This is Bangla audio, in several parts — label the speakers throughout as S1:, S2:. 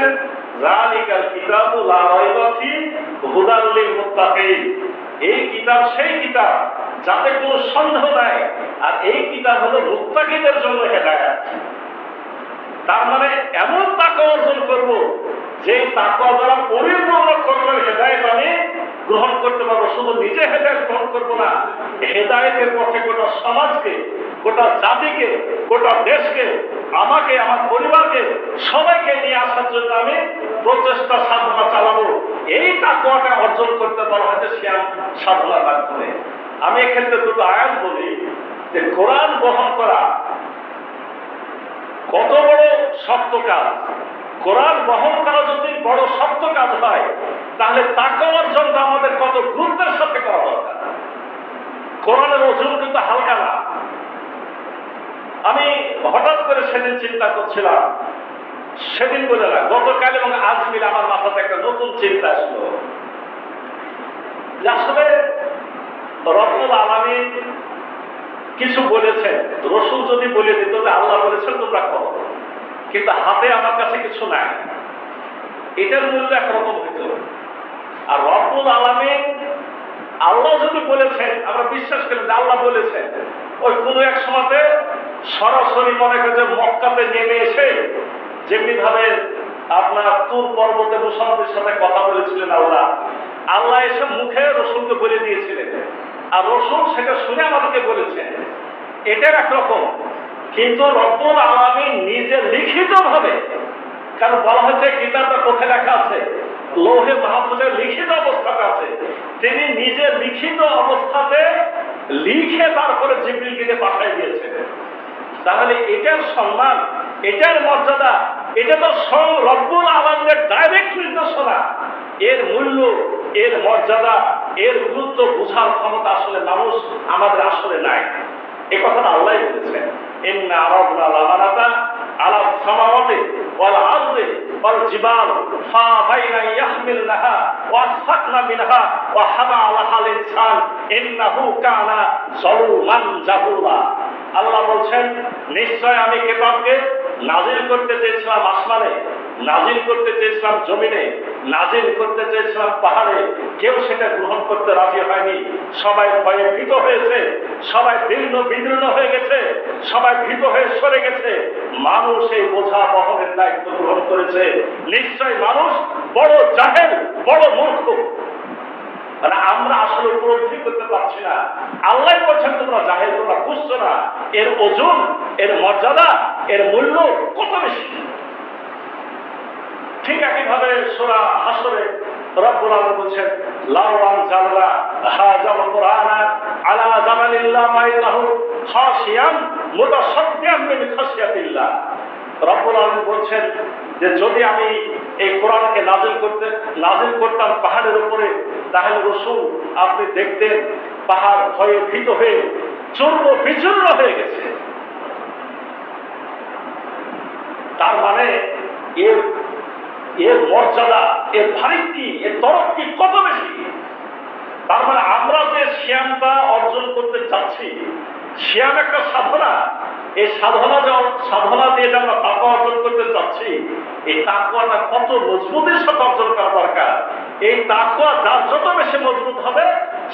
S1: বলছেন যালিকাল কিতাবু লা রাইবা ফি হুদাল লিল মুত্তাকিন, এই কিতাব সেই কিতাব যাতে কোনো সন্দেহ নাই, আর এই কিতাব হলো মুত্তাকিদের জন্য হেদায়েত। তার মানে এমন তাকওয়া অর্জন করব যে তাকওয়া দ্বারা পরিপূর্ণ কর্মের হেদায়েত আমি গ্রহণ করতে পারবো। শুধু নিজে হেদায়েত গ্রহণ করবো না, হেদায়েতের পথে গোটা সমাজকে, গোটা জাতিকে, গোটা দেশকে, আমাকে, আমার পরিবারকে, সবাইকে নিয়ে আসার জন্য আমি প্রচেষ্টা সাধনা চালাবো। এই তাকওয়াটা অর্জন করতে বলা হয়েছে সিয়াম সাধনার মাধ্যমে। আমি এক্ষেত্রে দুটো আয়াত বলি যে কোরআন বহন করা কত বড় শক্ত কাজ। কোরআন বহন করা যদি বড় শক্ত কাজ হয়, তাহলে তাকওয়া অর্জনটা আমাদের কত গুরুত্বের সাথে করা দরকার। কোরআনের ওজন কিন্তু হালকা না। আমি হঠাৎ করে সেদিন চিন্তা করছিলাম, সেদিন বলে না, গতকাল এবং আজ মিলে আমার মাথাতে একটা নতুন চিন্তা আসলো যে আসলে রব্বুল আলামিন কিছু বলেছেন, রাসূল যদি বলে দিত যে আল্লাহ বলেছেন তোমরা করো, কিন্তু হাতে আমার কাছে কিছু নাই, এটার মূল্য একরকম হইত। আর রব্বুল আলামিন আল্লাহ যদি বলেছেন, আমরা বিশ্বাস করি যে আল্লাহ বলেছেন, ওই কোনো এক সময়তে সরাসরি মনে করে যে মক্কাতে নেমে এসে যেমনি ভাবে আপনার তুর পর্বতে মুসাফির সাথে কথা বলেছিলেন আল্লাহ, আল্লাহ এসে মুখে রসুলকে বলে দিয়েছিলেন, আর রসুল সেটা শুনে আমাদেরকে বলেছেন, এটার একরকম। কিন্তু রব্বুল আলামিন নিজে লিখিত ভাবে, কারণ বলা হচ্ছে কিতাবটা কোথায় লেখা আছে, লৌহে মাহফুজের লিখিত অবস্থাতে আছে, তিনি নিজে লিখিত অবস্থাতে লিখে তারপরে জিবরিলকে দিয়ে পাঠিয়ে দিয়েছেন। তাহলে এটার সম্মান, এটার মর্যাদা, এটা তো স্বয়ং রব্বুল আলামিনের ডাইরেক্ট নির্দেশনা। এর মূল্য, এর মর্যাদা, এর গুরুত্ব বোঝার ক্ষমতা আসলে মানুষ আমাদের আসলে নাই। এই কথাটা আল্লাহ বলেছেন, ইন্না আরাদনা লামানাতা আলা সামাওয়াতি ওয়াল আরদি ওয়াল জিবাল ফাবাইনা ইয়াহমিলনাহা ওয়াসফাকনা মিনহা ওয়া হামালাহাল ইনসান ইন্নাহু কানা যালুমান জাহুলা। আল্লাহ বলছেন, নিশ্চয় আমি কিতাবকে নাজিল করতে চেয়েছিলাম আসমানে, নাজিল করতে চেয়েছিলাম জমিনে, নাজিল করতে চেয়েছিলাম পাহাড়ে, কেউ সেটা গ্রহণ করতে রাজি হয়নি। সবাই ভয়ে ভীত হয়েছে, সবাই দীর্ণ বিদীর্ণ হয়ে গেছে, সবাই ভীত হয়ে সরে গেছে। মানুষ এই বোঝা বহনের দায়িত্ব গ্রহণ করেছে। নিশ্চয় মানুষ বড় জাহেল, বড় মূর্খ। মানে আমরা আসলে উপলব্ধি করতে পারছি না। আল্লাহ বলছেন তোমরা জাহেল, তোমরা বুঝছো না এর ওজন, এর মর্যাদা, এর মূল্য কত বেশি। ঠিক একইভাবে সূরা হাশরে রব্বুল আলামিন বলছেন, লাউ আনজালনা হাযাল কুরআনা আলা জাবালিন লারাআইতাহু খাশিয়ান মুতাসাদ্দিআন মিন খাশিয়াতিল্লাহ। রব্বুল আলামিন বলছেন যে যদি আমি এই কোরআনকে নাজিল করতাম পাহাড়ের উপরে, তাহলে রাসূল আপনি দেখতেন পাহাড় ভয়ে ভীত হয়ে চূর্ণ বিচূর্ণ হয়ে গেছে। তার মানে এর মর্যাদা, এর ভারিত্বি, এর তরক্কি কত বেশি। তার মানে আমরা যে সিয়ামটা অর্জন করতে চাচ্ছি, সিয়াম একটা সাধনা। এই সাধনা দিয়ে যে আমরা তাকওয়া অর্জন করতে চাচ্ছি, এই তাকওয়াটা কত মজবুতের সাথে অর্জন করা দরকার। এই তাকওয়া যার যত বেশি মজবুত হবে,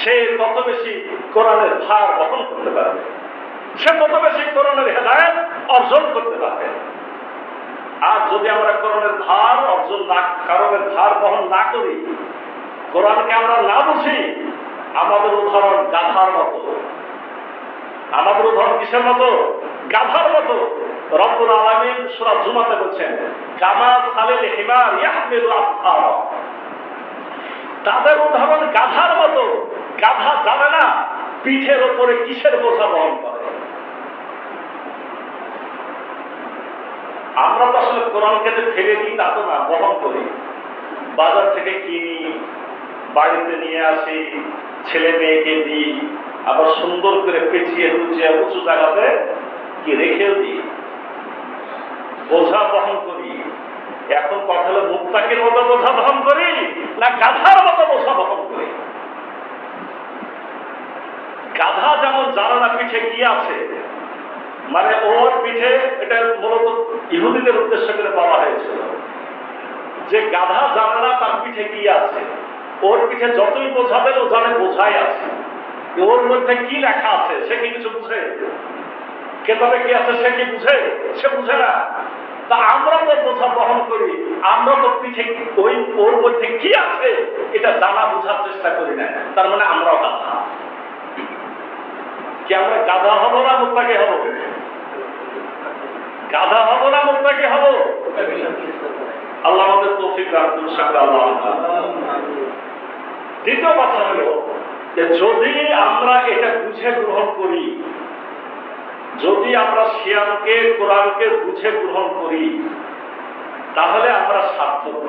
S1: সে তত বেশি কোরআনের ভার বহন করতে পারবে, সে তত বেশি কোরআনের হেদায়েত অর্জন করতে পারবে। আর যদি আমরা কোরআনের ভার অর্জন না, কারণের ভার বহন না করি, কোরআনকে আমরা না বুঝি, আমাদের উদাহরণ গাধার মতো। আমাদের উদাহরণ কিসের মতো? গাধার মতো। রব্বুল আলামিন সূরা জুমাতে বলছেন, কামা সালিল হিমার ইয়াহমিলু আসফার। তাদের উদাহরণ গাধার মতো। গাধা জানে না পিঠের উপরে কিসের বোঝা বহন করে। আমরা তো আসলে কোরআনকে যে ফেলে দিই তা তো না, বহন করি, বাজার থেকে কিনি, বাড়িতে নিয়ে আসি, ছেলে মেয়েকে দিই, আবার সুন্দর করে পেঁচিয়ে লুচিয়ে উঁচু জায়গাতে কি রেখেও দিই, বোঝা বহন করি। এখন কথা হলো মুত্তাকির মতো বোঝা বহন করি না গাধার মতো বোঝা বহন করি। গাধা যেমন জানে না পিঠে কি আছে, মানে ওর পিঠে, এটা মূলত ইহুদিদের উদ্দেশ্য করে বলা হয়েছিল, যে গাধা জানে না তার পিঠে কি আছে, ওর পিঠে যতই বোঝাবেন ও জানে বোঝাই আছে, ওর মধ্যে কি লেখা আছে সে কি কিছু বুঝে? কেতাবে কি আছে সে কি বুঝে? সে বুঝে না। তা আমরা তো বোঝা বহন করি, আমরা তো পিঠে ওই ওর মধ্যে কি আছে এটা জানা বোঝার চেষ্টা করি না, তার মানে আমরাও গাধা। কি আমরা গাধা হবো না মুত্তাকি হবো? গাধা হবো না মুত্তাকি হবো? আল্লাহ আমাদের তৌফিক দান করুন। আল্লাহ। দ্বিতীয় কথা হলো যে যদি আমরা এটা বুঝে গ্রহণ করি, যদি আমরা সিয়ামকে কোরআনকে বুঝে গ্রহণ করি, তাহলে আমরা সার্থক,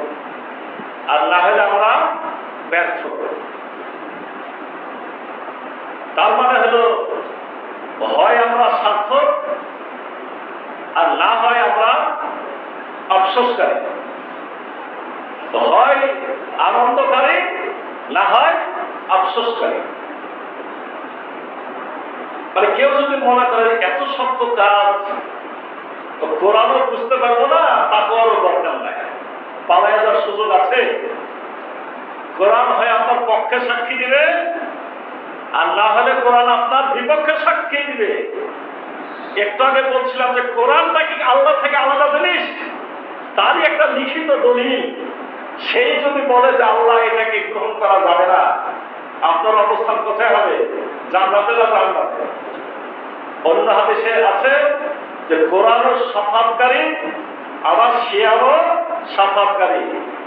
S1: আর না হলে আমরা ব্যর্থ। তার মানে হলো হয় আমরা সার্থক আর না হয় আমরা আফসোসকারী, হয় আনন্দকারী না হয় আফসোসকারী। মানে কেউ যদি মনে করে এত শক্ত কাজ তো কোরআনও বুঝতে পারবো না, তাকওয়ারও দরকার নাই, পালায় যাওয়ার সুযোগ আছে। কোরআন হয় আপনার পক্ষে সাক্ষী দিবে, আর না হলে কোরআন আপনার বিপক্ষে সাক্ষী দিবে। একটু আগে বলছিলাম যে কোরআনটা কি আল্লাহ থেকে আলাদা জিনিস, তারই একটা লিখিত দলিল। সেই যদি বলে যে আল্লাহ এটাকে গ্রহণ করা যাবে না, আপনার অবস্থান কোথায় হবে? জান্নাতে না জান্নাতে? অন্য হাদিসে আছে যে কোরআনও সাফাতকারী, আবার শিয়ামও সাফাতকারী।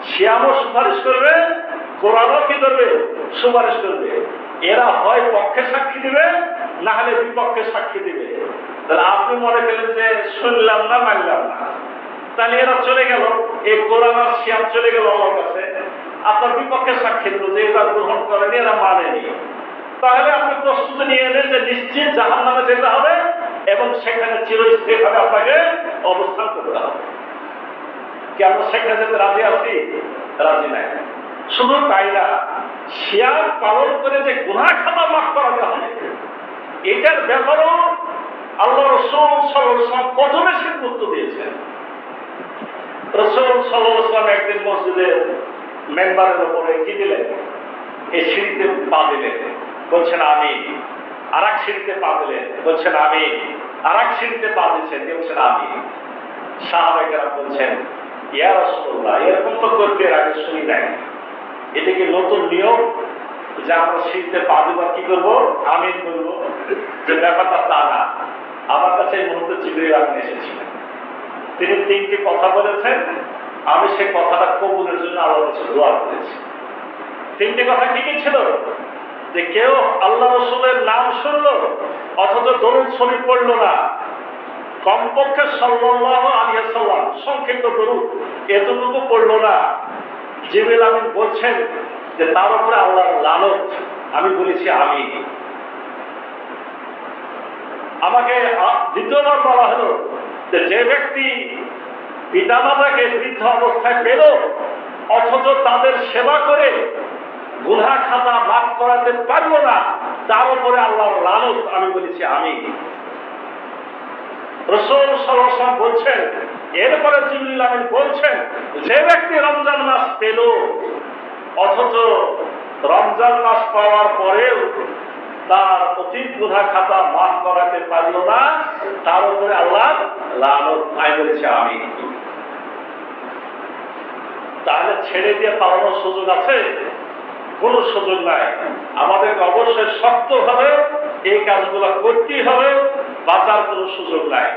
S1: শিয়ামও সুপারিশ করবে, কোরআনও কি করবে? সুপারিশ করবে। এরা হয় পক্ষে সাক্ষী দিবে, না হলে বিপক্ষে সাক্ষী দিবে। তাহলে আপনি মনে করেন যে শুনলাম না, মানলাম না, তাহলে এরা চলে গেল, এই কোরআন আর শিয়াম চলে গেল আমার কাছে। আপনার বিপক্ষে সাক্ষী দিল যে এরা গ্রহণ করেনি, এরা মানেনি। তাহলে আপনি প্রস্তুতি নিয়ে এলেন যে নিশ্চিত জাহান্নামে যেতে হবে এবং সেখানে চিরস্থায়ীভাবে আপনাকে অবস্থান করতে হবে। কি আমরা সেখানে যেতে রাজি আছি? রাজি নাই। শুধু তাই না, শিয়াম পালন করে যে গুনাহ খাতা মাফ করাতে হবে, এটার ব্যাপারেও আল্লাহ রাসূল সাল্লাল্লাহু আলাইহি ওয়াসাল্লাম কত বেশি গুরুত্ব দিয়েছেন। রাসূল সাল্লাল্লাহু আলাইহি ওয়াসাল্লাম একদিন মসজিদে মেম্বারের উপরে কি দিলেন? এই সিঁড়িতে পা দিলেন, বলছেন আমিন। আর এক সিঁড়িতে পা দিলেন, বলছেন আমিন। আর এক সিঁড়িতে পা দিচ্ছেন, বলছেন আমিন। সাহাবায়ে কেরাম বলছেন, ইয়া রাসূলুল্লাহ, এরকম তো করতে এর আগে শুনি নাই, এটা কি নতুন নিয়ম যে আমরা সিঁড়িতে পা দিবার কি করবো? আমিন করবো? যে ব্যাপারটা তা না। আমার কাছে এই মুহূর্তে জিবরিল আমিন এসেছিলেন, তিনি তিনটি কথা বলেছেন, আমি সেই কথাটা কবুলের জন্য আল্লাহর কাছে দোয়া করেছি। তিনটি কথা কি কি ছিল? যে কেউ আল্লাহ রাসূলের নাম শুনলো অথচ দরুদ শরীফ পড়লো না, কমপক্ষে সাল্লাল্লাহু আলাইহি ওয়াসাল্লাম সংক্ষিপ্ত দরুদ এতটুকু পড়লো না, জিবরিল আমিন বলছেন যে তার উপরে আল্লাহর লানত। আমি বলেছি আমিন। আমাকে দ্বিতীয়বার বলা হলো যে ব্যক্তি পিতামাতাকে বৃদ্ধ অবস্থায় পেল অথচ তাদের সেবা করে গুনাহ খাতা মাফ করাতে পারল না, তার উপরে আল্লাহর লানত। আমি বলেছি আমিন। রাসূল সাল্লাল্লাহু আলাইহি ওয়াসাল্লাম বলছেন, এরপরে জিবরিল আমিন বলছেন, যে ব্যক্তি রমজান মাস পেল অথচ রমজান মাস পাওয়ার পরেও তার অতীত গুনাহ খাতা মাফ করাতে পারল না, তার উপরে আল্লাহর লানত। আমি বলেছি আমিন। তাহলে ছেড়ে দিয়ে পালানোর সুযোগ আছে? কোন সুযোগ নাই। আমাদেরকে অবশ্যই শক্তভাবে এই কাজগুলো করতেই হবে, বাঁচার কোনো সুযোগ নাই।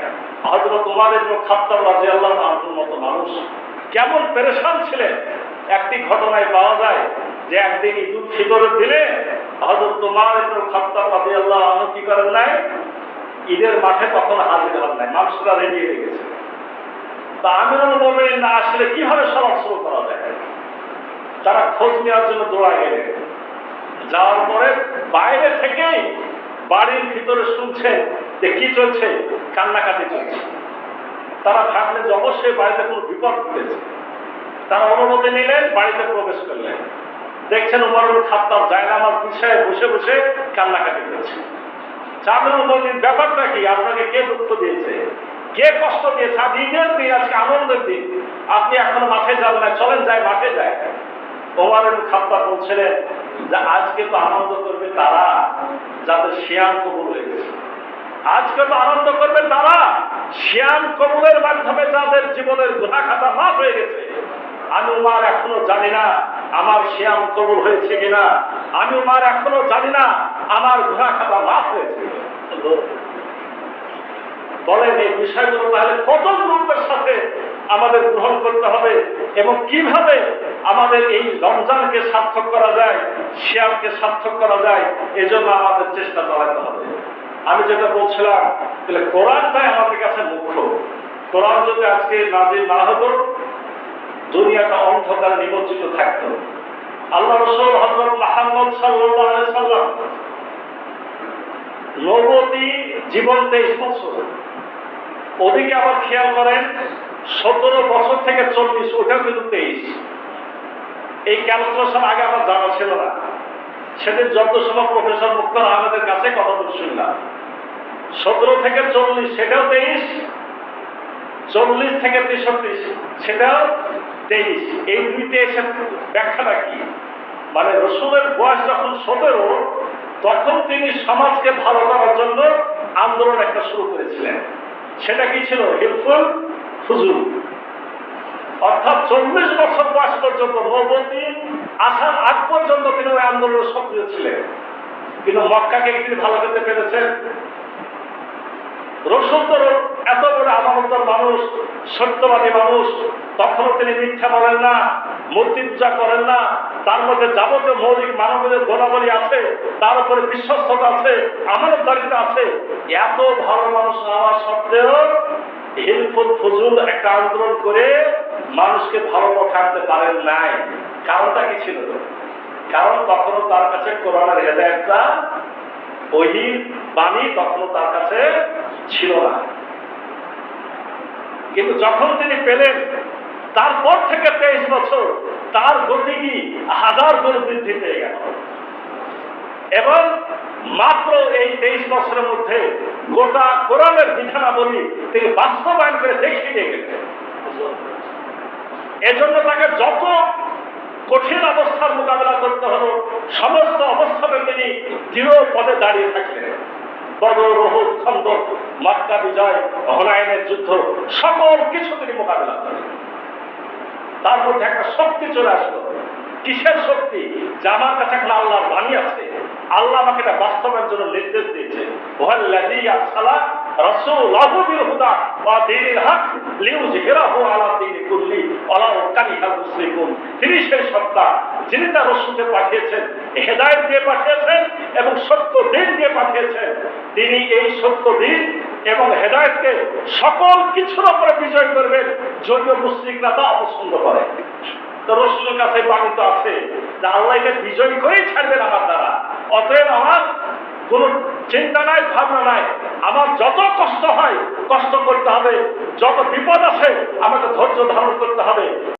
S1: হযরত ওমর ইবনে খাত্তাব রাদিয়াল্লাহু আনহুর মতো মানুষ কেমন পেরেশান ছিলেন, একটি ঘটনায় পাওয়া যায় যে একদিন ঈদুল ফিতরের দিনে হযরত ওমর ইবনে খাত্তাব রাদিয়াল্লাহু আনহু কি করেন নাই? ঈদের মাঠে তখন হাজির হন নাই, মানুষরা রেডি হয়ে গেছে। তা আমিরুল মুমিনিন না আসলে কিভাবে সলাৎ শুরু করা যায়? তারা খোঁজ নেওয়ার জন্য দৌড়া গেলেন। যাওয়ার পরে বাইরে থেকে বাড়ির ভিতরে শুনছেন যে কি চলছে? কান্নাকাটি চলছে। তারা ভাবলেন যে অবশ্যই বাড়িতে কোনো বিপদ ঘটেছে। তারা অনুমতি নিলেন, বাড়িতে প্রবেশ করলেন। দেখছেন ওমর ইবনে খাত্তাব জায়নামাজ বিছায় বসে বসে কান্নাকাটি করছে। আমিরুল মুমিনিন, ব্যাপারটা কি? আপনাকে কে দুঃখ দিয়েছে? কে কষ্ট দিয়েছে? আর ঈদের দিন, আজকে আনন্দের দিন, আপনি এখনো মাঠে যান না, চলেন যাই মাঠে যায়। ওমর ইবনে খাত্তাব বলছিলেন যে আজকে তো আনন্দ করবে তারা যাদের সিয়াম কবুল হয়েছে। আজকে তো আনন্দ করবে তারা সিয়াম কবুলের মাধ্যমে যাদের জীবনের গুনাহ খাতা মাফ হয়ে গেছে। আমি উমার এখনো জানি না আমার সিয়াম কবুল হয়েছে কিনা, আমি উমার এখনো জানি না আমার গুনাহ খাতা মাফ হয়েছে। বলেন এই বিষয়গুলো তাহলে কত গুরুত্বের সাথে আমাদের গ্রহণ করতে হবে এবং কিভাবে আমাদের এই রমজানকে সার্থক করা যায়, সিয়ামকে সার্থক করা যায়, এজন্য আমাদের চেষ্টা চালাতে হবে। আমি যেটা বলছিলাম, তাহলে কোরআনটাই আমাদের কাছে মুখ্য। কোরআন যদি আজকে নাজিল না হতো, দুনিয়াটা অন্ধকারে নিমজ্জিত থাকতো। আল্লাহ রাসূল হযরত মুহাম্মদ সাল্লাল্লাহু আলাইহি সাল্লাম নবুয়তি জীবন 23 বছর। ওদিকে আবার খেয়াল করেন 17 বছর থেকে 40, ওটাও কিন্তু 23। এই ক্যালকুলেশন আগে আমার জানা ছিল না। সেদিন যত সময় প্রফেসর মুক্তার আহমেদের কাছে কথা বলে শুনলাম, 17 থেকে 40 সেটাও 23, 40 থেকে 63 সেটাও 23। এই দুইতে এসে ব্যাখ্যাটা কি? মানে রসুলের বয়স যখন 17, তখন তিনি সমাজকে ভালো করার জন্য আন্দোলন একটা শুরু করেছিলেন। সেটা কি ছিল? হিলফুল ফুজুল। অর্থাৎ 40 বছর বয়স পর্যন্ত, নবুয়তি আসার আগ পর্যন্ত তিনি ওই আন্দোলনে সক্রিয় ছিলেন। কিন্তু মক্কাকে তিনি ভালো করতে পেরেছেন। রসুল তো এত বড় আমানতদার মানুষ, সত্যবাদী মানুষ, তখনও তিনি মিথ্যা বলেন না, মূর্তি পূজা করেন না, তার মধ্যে যাবতীয় মৌলিক মানবীয় গুণাবলী আছে, তার উপরে বিশ্বস্ততা আছে, আমানতদারিতা আছে। এত ভালো মানুষ হওয়া সত্ত্বেও হিলফুল ফুজুল একটা আন্দোলন করে মানুষকে ভালো পথে আনতে পারেন নাই। কারণটা কি ছিল? কারণ তখনও তার কাছে কোরআনের হেদায়েতটা, ওহীর বাণী তখনও তার কাছে ছিল না। কিন্তু যখন তিনি পেলেন, তারপর থেকে 23 বছর তার গতি কি 1000 গুণ বৃদ্ধি পেয়ে গেল। এবং মাত্র এই 23 বছরের মধ্যে গোটা কোরআনের বিধানাবলী তিনি বাস্তবায়ন করে দেখিয়ে দিয়ে গেলেন। এজন্য তাকে যত কঠিন অবস্থার মোকাবেলা করতে হলো, সমস্ত অবস্থাতে তিনি দৃঢ় পদে দাঁড়িয়ে থাকলেন। বদর, উহুদ, খন্দক, মক্কা বিজয়, হুনাইনের যুদ্ধ, সকল কিছু তিনি মোকাবেলা করেন। তার মধ্যে একটা শক্তি চলে আসলো। কিসের শক্তি? যে আমার কাছে একটা আল্লাহর বাণী আছে, আল্লাহ আমাকে এটা বাস্তবের জন্য নির্দেশ দিয়েছে। ওয়াল্লাযী আরসালা রাসূলাহু বিল হুদা ওয়া দীনিল হক লিইয়ুযহিরাহু আলা দীনি কুল্লি ওয়ালাউ কারিহাল মুশরিকুন। তিনি সেই সত্তা যিনি তার রাসূলকে পাঠিয়েছেন, হেদায়েত দিয়ে পাঠিয়েছেন এবং সত্য দিন দিয়ে পাঠিয়েছেন। তিনি এই সত্য দিন এবং হেদায়েতকে সকল কিছুর উপরে বিজয় করবেন, যদিও মুশরিকরা তা অপছন্দ করে। তো রাসূলের কাছে বাণিত আছে যে আল্লাহ এটা বিজয় করেই ছাড়বেন আমার দ্বারা। অতএব আমার কোনো চিন্তা নাই, ভাবনা নাই। আমার যত কষ্ট হয় কষ্ট করতে হবে, যত বিপদ আছে আমাকে ধৈর্য ধারণ করতে হবে।